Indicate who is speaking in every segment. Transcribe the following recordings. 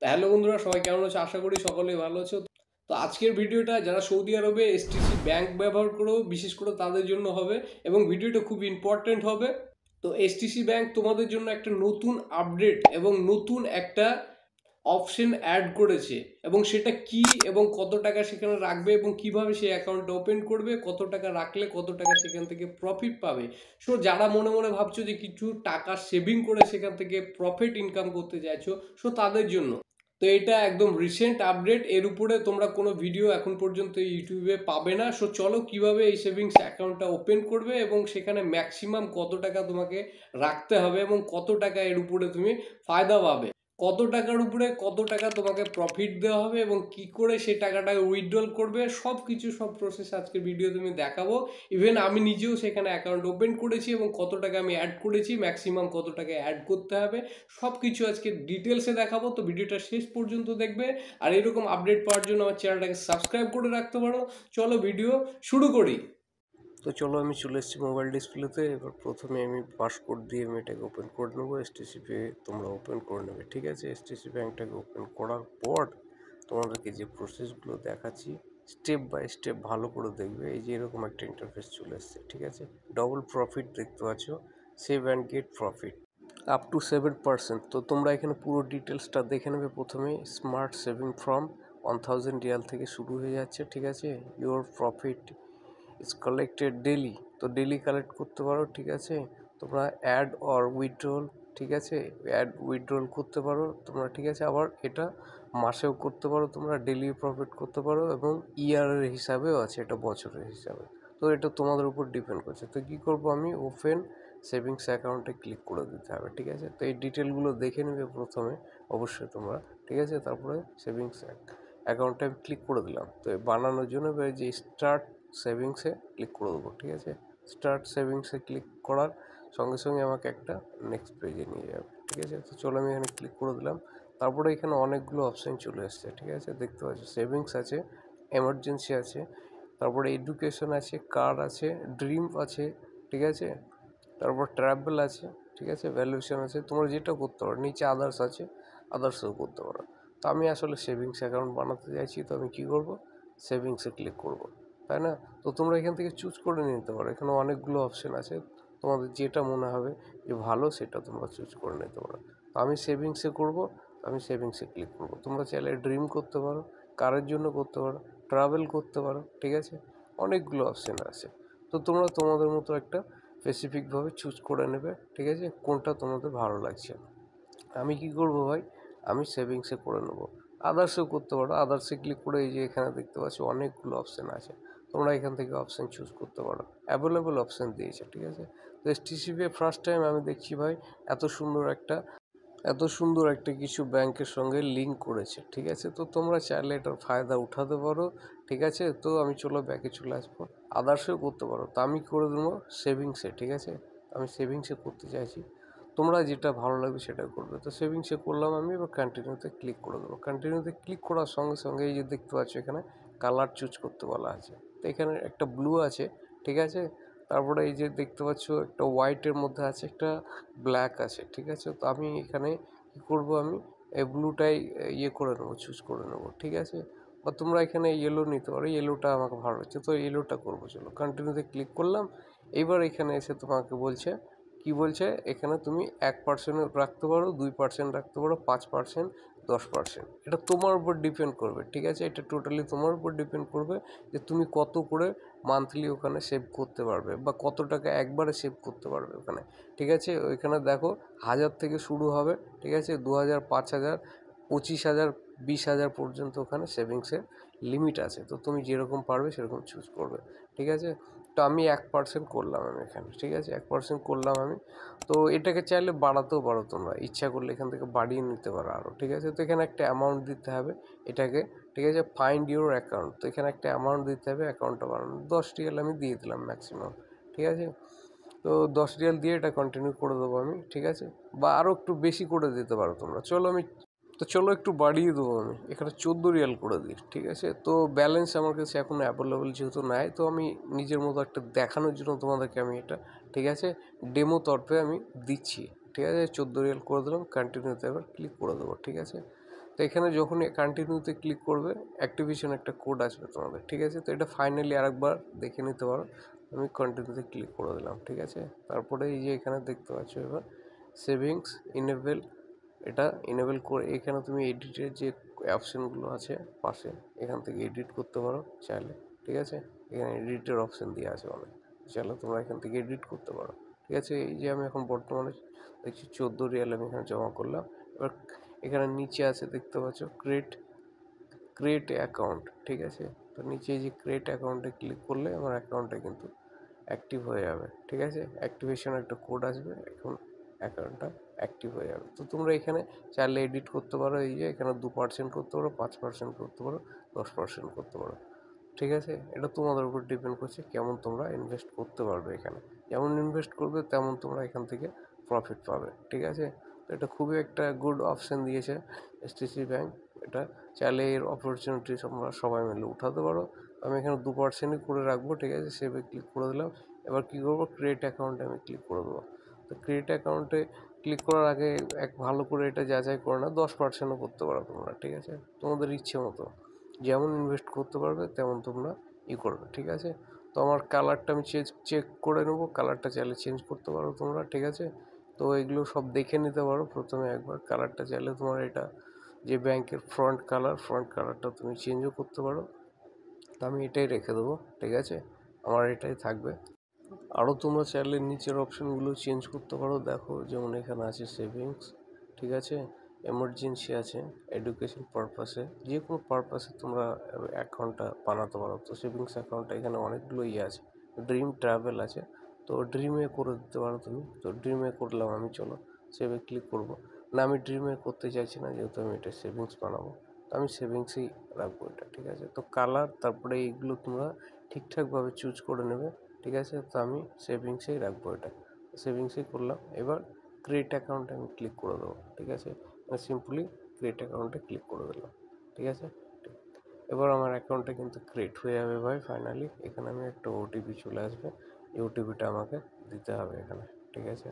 Speaker 1: Hello বন্ধুরা, সবাই কেমন আছো? আশা করি সকলেই ভালো আছো। তো আজকের ভিডিওটা যারা সৌদি আরবে এসটিসি ব্যাংক ব্যবহার করো, বিশেষ করে তাদের জন্য হবে এবং ভিডিওটা খুব ইম্পর্টেন্ট হবে। তো এসটিসি ব্যাংক তোমাদের জন্য একটা নতুন আপডেট এবং নতুন একটা অপশন অ্যাড করেছে, এবং সেটা কি এবং কত টাকা সেখানে রাখবে এবং কিভাবে সেই অ্যাকাউন্টটা ওপেন করবে, কত টাকা রাখলে কত টাকা সেখান থেকে প্রফিট পাবে। সো যারা মনে মনে ভাবছো যে কিছু টাকা সেভিং করে সেখান থেকে প্রফিট ইনকাম করতে চাইছো, সো তাদের জন্য তো এটা একদম রিসেন্ট আপডেট। এর উপরে তোমরা কোনো ভিডিও এখন পর্যন্ত ইউটিউবে পাবে না। সো চলো কিভাবে এই সেভিংস অ্যাকাউন্টটা ওপেন করবে এবং সেখানে ম্যাক্সিমাম কত টাকা তোমাকে রাখতে হবে এবং কত টাকা এর উপরে তুমি ফায়দা পাবে, কত টাকার উপরে কত টাকা তোমাকে প্রফিট দেওয়া হবে এবং কি করে সেই টাকাটাকে উইথড্রল করবে, সব কিছু সব প্রসেস আজকের ভিডিও তুমি দেখাবো। ইভেন আমি নিজেও সেখানে অ্যাকাউন্ট ওপেন করেছি এবং কত টাকা আমি অ্যাড করেছি, ম্যাক্সিমাম কত টাকা অ্যাড করতে হবে, সব কিছু আজকে ডিটেলসে দেখাবো। তো ভিডিওটা শেষ পর্যন্ত দেখবে। আর এরকম আপডেট পাওয়ার জন্য আমার চ্যানেলটাকে সাবস্ক্রাইব করে রাখতে পারো। চলো ভিডিও শুরু করি। তো চলো আমি চলে এসেছি মোবাইল ডিসপ্লেতে। এবার প্রথমে আমি পাসওয়ার্ড দিয়ে আমি এটাকে ওপেন করে নেবো। এসটিসি পে তোমরা ওপেন করে নেবে, ঠিক আছে। এসটিসি ব্যাংকটাকে ওপেন করার পর তোমাদেরকে যে প্রসেসগুলো দেখাচ্ছি স্টেপ বাই স্টেপ ভালো করে দেখবে। এই যে এরকম একটা ইন্টারফেস চলে এসছে, ঠিক আছে। ডবল প্রফিট দেখতে পাচ্ছ, save and get profit up to 7%। তো তোমরা এখানে পুরো ডিটেলসটা দেখে নেবে। প্রথমে স্মার্ট সেভিং ফ্রম 1000 রিয়াল থেকে শুরু হয়ে যাচ্ছে, ঠিক আছে। Your profit is collected daily, তো ডেলি কালেক্ট করতে পারো, ঠিক আছে। তোমরা অ্যাড অর উইথড্রল, ঠিক আছে, অ্যাড উইথড্রল করতে পারো তোমরা, ঠিক আছে। আবার এটা মাসেও করতে পারো, তোমরা ডেলি প্রফিট করতে পারো, এবং ইয়ারের হিসাবেও আছে, এটা বছরের হিসাবে। তো এটা তোমাদের উপর ডিপেন্ড করছে। তো কী করবো আমি, ওপেন সেভিংস অ্যাকাউন্টে ক্লিক করে দিতে হবে, ঠিক আছে। তো এই ডিটেলগুলো দেখে নেবে প্রথমে অবশ্যই তোমরা, ঠিক আছে। তারপরে সেভিংস অ্যাকাউন্টে আমি ক্লিক করে দিলাম। তো বানানোর জন্য যে স্টার্ট সেভিংসে ক্লিক করে দেবো, ঠিক আছে। স্টার্ট সেভিংসে ক্লিক করার সঙ্গে সঙ্গে আমাকে একটা নেক্সট পেজে নিয়ে যাবে, ঠিক আছে। তো চলো আমি এখানে ক্লিক করে দিলাম। তারপরে এখানে অনেকগুলো অপশান চলে এসছে, ঠিক আছে। দেখতে পাচ্ছ সেভিংস আছে, এমার্জেন্সি আছে, তারপরে এডুকেশন আছে, কার আছে, ড্রিম আছে, ঠিক আছে। তারপর ট্রাভেল আছে, ঠিক আছে, ভ্যালুয়েশন আছে, তোমরা যেটা করতে পারো। নিচে আদার্স আছে, আদার্সও করতে পারো। তো আমি আসলে সেভিংস অ্যাকাউন্ট বানাতে চাইছি, তো আমি কী করবো, সেভিংসে ক্লিক করব, তাই না। তো তোমরা এখান থেকে চুজ করে নিতে পারো। এখানে অনেকগুলো অপশান আছে, তোমাদের যেটা মনে হবে যে ভালো সেটা তোমরা চুজ করে নিতে পারো। তো আমি সেভিংসে করব, আমি সেভিংসে ক্লিক করব। তোমরা চাইলে ড্রিম করতে পারো, কারের জন্য করতে পারো, ট্রাভেল করতে পারো, ঠিক আছে। অনেকগুলো অপশান আছে। তো তোমরা তোমাদের মতো একটা স্পেসিফিকভাবে চুজ করে নেবে, ঠিক আছে, কোনটা তোমাদের ভালো লাগছে। আমি কি করব ভাই, আমি সেভিংসে করে নেব। আদার্সেও করতে পারো, আদার্সে ক্লিক করে এই যে এখানে দেখতে পাচ্ছি অনেকগুলো অপশান আছে, তোমরা এখান থেকে অপশান চুজ করতে পারো। অ্যাভেলেবল অপশান দিয়েছে, ঠিক আছে। তো এসটিসিপি ফার্স্ট টাইম আমি দেখছি ভাই এত সুন্দর একটা কিছু ব্যাংকের সঙ্গে লিঙ্ক করেছে, ঠিক আছে। তো তোমরা চাইলে এটার ফায়দা উঠাতে পারো, ঠিক আছে। তো আমি চলো ব্যাকে চলে আসবো। আদার্সেও করতে পারো, তো আমি করে দেবো সেভিংসে, ঠিক আছে। আমি সেভিংসে করতে চাইছি, তোমরা যেটা ভালো লাগবে সেটা করবে। তো সেভিংসে করলাম আমি, এবার কন্টিনিউতে ক্লিক করে দেবো। কন্টিনিউতে ক্লিক করার সঙ্গে সঙ্গে এই যে দেখতে পাচ্ছ এখানে কালার চুজ করতে বলা আছে। তো এখানে একটা ব্লু আছে, ঠিক আছে। তারপরে এই যে দেখতে পাচ্ছ একটা হোয়াইটের মধ্যে আছে, একটা ব্ল্যাক আছে, ঠিক আছে। তো আমি এখানে কী করবো, আমি এই ব্লুটাই ইয়ে করে নেবো, চুজ করে নেবো, ঠিক আছে। বা তোমরা এখানে ইয়েলো নিতে পারো, ইয়েলোটা আমাকে ভালো লাগছে, তো ইয়েলোটা করবো। চলো কন্টিনিউতে ক্লিক করলাম। এইবার এখানে এসে তোমাকে বলছে, কি বলছে এখানে, তুমি 1% রাখতে পারো, 2% রাখতে পারো, 5%, 10%। এটা তোমার উপর ডিপেন্ড করবে, ঠিক আছে। এটা টোটালি তোমার উপর ডিপেন্ড করবে যে তুমি কত করে মান্থলি ওখানে সেভ করতে পারবে বা কত টাকা একবারে সেভ করতে পারবে ওখানে, ঠিক আছে। ওইখানে দেখো 1000 থেকে শুরু হবে, ঠিক আছে, 2000, 5000, 25,000, 20,000 পর্যন্ত ওখানে সেভিংসের লিমিট আছে। তো তুমি যেরকম পারবে সেরকম চুজ করবে, ঠিক আছে। তো আমি 1% করলাম আমি এখানে, ঠিক আছে, 1% করলাম আমি। তো এটাকে চাইলে বাড়াতেও পারো, তোমরা ইচ্ছা করলে এখান থেকে বাড়িয়ে নিতে পারো আরও, ঠিক আছে। তো এখানে একটা অ্যামাউন্ট দিতে হবে এটাকে, ঠিক আছে, ফাইন্ড ইউর অ্যাকাউন্ট। তো এখানে একটা অ্যামাউন্ট দিতে হবে অ্যাকাউন্টটা বানানো। 10 রিয়াল আমি দিয়ে দিলাম ম্যাক্সিমাম, ঠিক আছে। তো 10 রিয়াল দিয়ে এটা কন্টিনিউ করে দেবো আমি, ঠিক আছে। বা আরও একটু বেশি করে দিতে পারো তোমরা। চলো একটু বাড়িয়ে দেবো আমি, এখানে 14 রিয়াল করে দিই, ঠিক আছে। তো ব্যালেন্স আমার কাছে এখন অ্যাভেলেবল যেহেতু নাই, তো আমি নিজের মতো একটা দেখানোর জন্য তোমাদেরকে আমি এটা, ঠিক আছে, ডেমো তরফে আমি দিচ্ছি, ঠিক আছে। 14 রিয়াল করে দিলাম, কন্টিনিউতে এবার ক্লিক করে দেবো, ঠিক আছে। তো এখানে যখনই কন্টিনিউতে ক্লিক করবে অ্যাক্টিভেশন একটা কোড আসবে তোমাদের, ঠিক আছে। তো এটা ফাইনালি আরেকবার দেখে নিতে পারো। আমি কন্টিনিউতে ক্লিক করে দিলাম, ঠিক আছে। তারপরে এই যে এখানে দেখতে পাচ্ছ এবার সেভিংস ইনেবল, এটা ইনেবল করে এখানে তুমি এডিটের যে অপশানগুলো আছে পাশে এখান থেকে এডিট করতে পারো চাইলে, ঠিক আছে। এখানে এডিটের অপশান দিয়ে আছে অনেক, চাইলে তোমরা এখান থেকে এডিট করতে পারো, ঠিক আছে। এই যে আমি এখন বর্তমানে দেখছি 14 রিয়াল আমি এখানে জমা করলাম। এবার এখানে নিচে আছে দেখতে পাচ্ছ ক্রিয়েট অ্যাকাউন্ট, ঠিক আছে। তো নিচে যে ক্রিয়েট অ্যাকাউন্টে ক্লিক করলে আমার অ্যাকাউন্টটা কিন্তু অ্যাক্টিভ হয়ে যাবে, ঠিক আছে। অ্যাক্টিভেশন একটা কোড আসবে, এখন অ্যাকাউন্টটা অ্যাক্টিভ হয়ে যাবে। তো তোমরা এখানে চাইলে এডিট করতে পারো, এই যে এখানে 2% করতে পারো, 5% করতে পারো, 10% করতে পারো, ঠিক আছে। এটা তোমাদের উপর ডিপেন্ড করছে কেমন তোমরা ইনভেস্ট করতে পারবে। এখানে যেমন ইনভেস্ট করবে তেমন তোমরা এখান থেকে প্রফিট পাবে, ঠিক আছে। তো এটা খুবই একটা গুড অপশান দিয়েছে এসটিসি ব্যাংক। এটা চাইলে এর অপরচুনিটি তোমরা সবাই মিলে উঠাতে পারো। আমি এখানে 2%ই করে রাখবো, ঠিক আছে। সেভে ক্লিক করে দিলাম। এবার কী করবো, ক্রিয়েট অ্যাকাউন্টে আমি ক্লিক করে দেবো। তো ক্রিয়েট অ্যাকাউন্টে ক্লিক করার আগে ভালো করে এটা যাচাই করে না, 10%ও করতে পারো তোমরা, ঠিক আছে। তোমাদের ইচ্ছে মতো যেমন ইনভেস্ট করতে পারবে তেমন তোমরা করবে, ঠিক আছে। তো আমার কালারটা আমি চেক করে নেবো, কালারটা চাইলে চেঞ্জ করতে পারো তোমরা, ঠিক আছে। তো এগুলো সব দেখে নিতে পারো প্রথমে একবার। কালারটা চাইলে তোমার এটা যে ব্যাংকের ফ্রন্ট কালারটা তুমি চেঞ্জও করতে পারো। তো আমি এটাই রেখে দেবো, ঠিক আছে, আমার এটাই থাকবে। আরও তোমরা চাইলে নিচের অপশানগুলো চেঞ্জ করতে পারো। দেখো যেমন এখানে আছে সেভিংস, ঠিক আছে, এমার্জেন্সি আছে, এডুকেশন পারপাসে, যে কোনো পারপাসে তোমরা অ্যাকাউন্টটা বানাতে পারো। তো সেভিংস অ্যাকাউন্টটা এখানে অনেকগুলো আছে, ড্রিম ট্রাভেল আছে, তো ড্রিমে করে দিতে পারো তুমি। তো ড্রিমে করলাম আমি, চলো সেভে ক্লিক করব না। আমি ড্রিমে করতে চাইছি না, যেহেতু আমি এটা সেভিংস বানাবো, তো আমি সেভিংসেই রাখবো এটা, ঠিক আছে। তো কালার তারপরে এইগুলো তোমরা ঠিকঠাকভাবে চুজ করে নেবে, ঠিক আছে। তো আমি সেভিংসেই রাখবো এটা, সেভিংসেই করলাম। এবার ক্রিয়েট অ্যাকাউন্টে আমি ক্লিক করে দেবো, ঠিক আছে। সিম্পলি ক্রিয়েট অ্যাকাউন্টে ক্লিক করে দিলাম, ঠিক আছে। এবার আমার অ্যাকাউন্টটা কিন্তু ক্রিয়েট হয়ে যাবে ভাই ফাইনালি। এখানে আমি একটা ওটিপি চলে আসবে, এই ওটিপিটা আমাকে দিতে হবে এখানে, ঠিক আছে।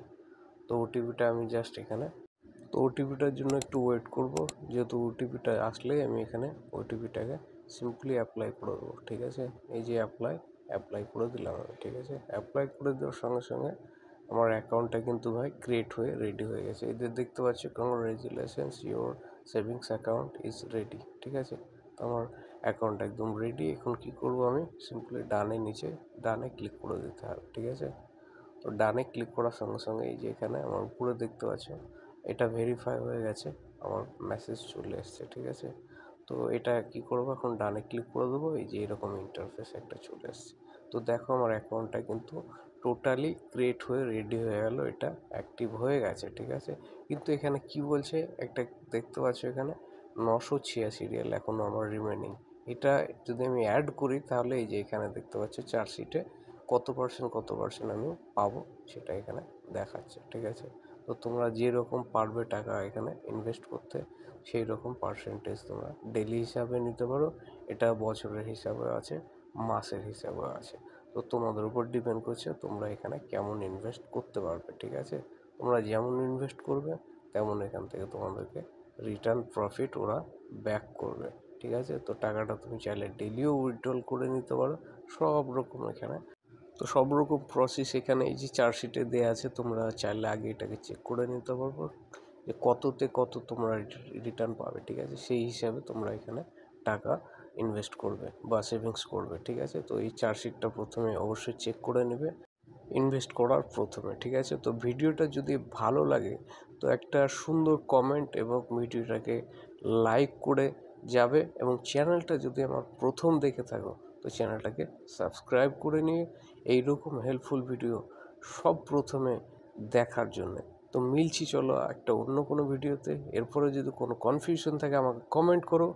Speaker 1: তো ওটিপিটা আমি জাস্ট এখানে, তো ওটিপিটার জন্য একটু ওয়েট করব, যেহেতু ওটিপিটা আসলেই আমি এখানে ওটিপিটাকে সিম্পলি অ্যাপ্লাই করে দেবো, ঠিক আছে। এই যে অ্যাপ্লাই করে দিলাম আমি, ঠিক আছে। অ্যাপ্লাই করে দেওয়ার সঙ্গে সঙ্গে আমার অ্যাকাউন্টটা কিন্তু ভাই ক্রিয়েট হয়ে রেডি হয়ে গেছে। এদের দেখতে পাচ্ছি congratulations your savings account is ready, ঠিক আছে। তো আমার অ্যাকাউন্ট একদম রেডি। এখন কি করব, আমি সিম্পলি ডানে ক্লিক করে দিতে হবে, ঠিক আছে। তো ডানে ক্লিক করার সঙ্গে সঙ্গে এই যে এখানে আমার উপরে দেখতে পাচ্ছ এটা ভেরিফাই হয়ে গেছে, আমার মেসেজ চলে এসছে, ঠিক আছে। তো এটা কি করবো, এখন ডানে ক্লিক করে দেবো, এই যে এরকম ইন্টারফেস একটা চলে এসছে। তো দেখো আমার অ্যাকাউন্টটা কিন্তু টোটালি ক্রিয়েট হয়ে রেডি হয়ে গেল, এটা অ্যাক্টিভ হয়ে গেছে, ঠিক আছে। কিন্তু এখানে কি বলছে, একটা দেখতে পাচ্ছ এখানে 986 রিয়াল এখনও আমার রিমেনিং। এটা যদি আমি অ্যাড করি তাহলে এই যে এখানে দেখতে পাচ্ছ চার্জশিটে কত পার্সেন্ট আমি পাবো সেটা এখানে দেখাচ্ছে, ঠিক আছে। তো তোমরা যেরকম পারবে টাকা এখানে ইনভেস্ট করতে সেই রকম পার্সেন্টেজ তোমরা ডেলি হিসাবে নিতে পারো। এটা বছরের হিসাবে আছে, মাসের হিসাবে আছে। তো তোমাদের উপর ডিপেন্ড করছে তোমরা এখানে কেমন ইনভেস্ট করতে পারবে, ঠিক আছে। তোমরা যেমন ইনভেস্ট করবে তেমন এখান থেকে তোমাদেরকে রিটার্ন প্রফিট ওরা ব্যাক করবে, ঠিক আছে। তো টাকাটা তুমি চাইলে ডেলিও উইথড্রল করে নিতে পারো, সব রকম এখানে। তো সব রকম প্রসেস এখানে এই যে চার্জশিটে দেওয়া আছে, তোমরা চাইলে আগে এটাকে চেক করে নিতে পারবো যে কততে কত তোমরা রিটার্ন পাবে, ঠিক আছে। সেই হিসাবে তোমরা এখানে টাকা ইনভেস্ট করবে বা সেভিংস করবে, ঠিক আছে। তো এই চার্জশিটটা প্রথমে অবশ্যই চেক করে নেবে ইনভেস্ট করার প্রথমে, ঠিক আছে। তো ভিডিওটা যদি ভালো লাগে তো একটা সুন্দর কমেন্ট এবং ভিডিওটাকে লাইক করে যাবে, এবং চ্যানেলটা যদি আমার প্রথম দেখে থাকো তো চ্যানেলটাকে সাবস্ক্রাইব করে নিয়ে এইরকম হেল্পফুল ভিডিও সব প্রথমে দেখার জন্য। তো মিলছি চলো একটা অন্য কোনো ভিডিওতে। এরপরে যদি কোনো কনফিউশন থাকে আমাকে কমেন্ট করো।